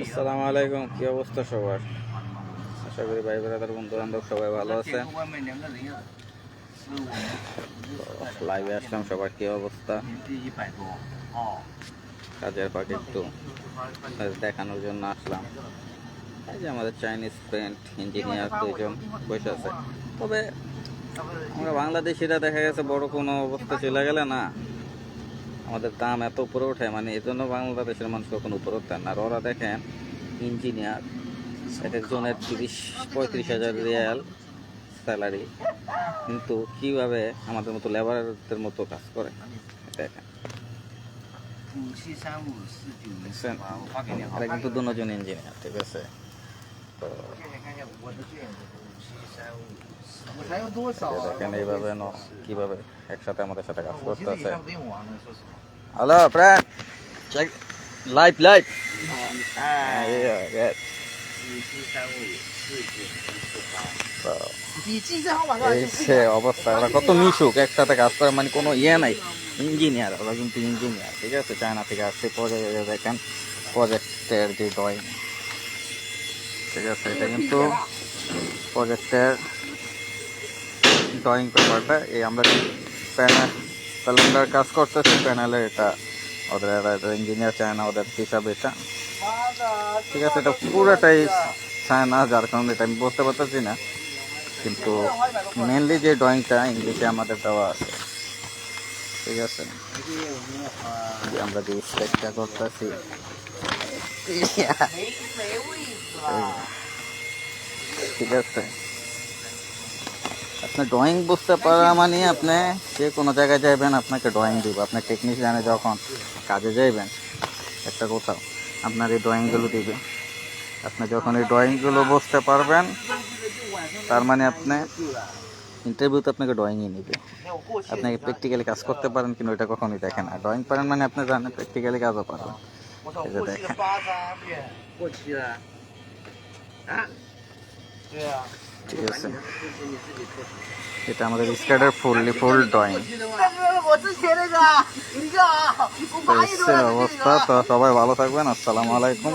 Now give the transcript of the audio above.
আসসালামু আলাইকুম, কি অবস্থা সবার? আশা করি ভাই ব্রাদার বন্ধু বান্ধব সবাই ভালো আছে। লাইভে আসলাম, সবার কি অবস্থা? কাজের ফাঁকে একটু দেখানোর জন্য আসলাম। এই যে আমাদের চাইনিজ পেন্ট ইঞ্জিনিয়ার দুইজন বসে আছে। তবে আমরা বাংলাদেশিরা দেখা গেছে বড় কোনো অবস্থা চলে গেলে না আমাদের দাম এত উপরে ওঠে, মানে এই জন্য বাংলাদেশের মানুষ কখনো উপরে উঠতেন না। আর ওরা দেখেন ইঞ্জিনিয়ার, এক একজনের 30-35 হাজার রিয়াল স্যালারি, কিন্তু কিভাবে আমাদের মতো লেবারদের মতো কাজ করে দেখেন। এরা কিন্তু দুজন ইঞ্জিনিয়ার, ঠিক আছে? তো দেখেন এইভাবে কিভাবে একসাথে আমাদের সাথে কাজ করতেছে। Hello friend, check live live. অবস্থা, ওরা কত মিশুক, একসাথে কাজ করে, মানে কোনো ইয়ে নাই। ইঞ্জিনিয়ার, ওরা কিন্তু ইঞ্জিনিয়ার, ঠিক আছে? চায়না থেকে আসছে। দেখেন প্রজেক্টের যে ড্রয়িং, ঠিক আছে? এটা কিন্তু প্রজেক্টের ড্রয়িং পেপারটা, এই আমরা প্যানেলের কাজ করতেছি, প্যানেলের এটা ওদের ইঞ্জিনিয়ার চায়না, ওদের হিসাব এটা, ঠিক আছে? এটা পুরোটাই চায়না, যার কারণে এটা আমি বলতে পারতেছি না, কিন্তু মেনলি যে ড্রয়িংটা ইংলিশে আমাদের দেওয়া আছে, ঠিক আছে? আমরা যে স্কেচটা করতেছি, ঠিক আছে? আপনি ড্রয়িং বুঝতে পারা মানে আপনি যে কোনো জায়গায় যাইবেন, আপনাকে ড্রয়িং দিব। আপনার টেকনিশিয়ানে যখন কাজে যাইবেন একটা কোথাও, আপনার এই ড্রয়িংগুলো দিবে। আপনি যখন এই ড্রয়িংগুলো বুঝতে পারবেন, তার মানে আপনি ইন্টারভিউতে আপনাকে ড্রয়িংই নেবে। আপনি প্র্যাকটিক্যালি কাজ করতে পারেন, কিন্তু এটা কখনোই দেখেন না। ড্রয়িং পারেন মানে আপনি জানেন প্র্যাকটিক্যালি কাজও পারেন। এই যে দেখেন, ঠিক আছে? এটা আমাদের স্কার্টের ফুল ড্রয়িং অবস্থা। তো সবাই ভালো থাকবেন, আসসালামু আলাইকুম।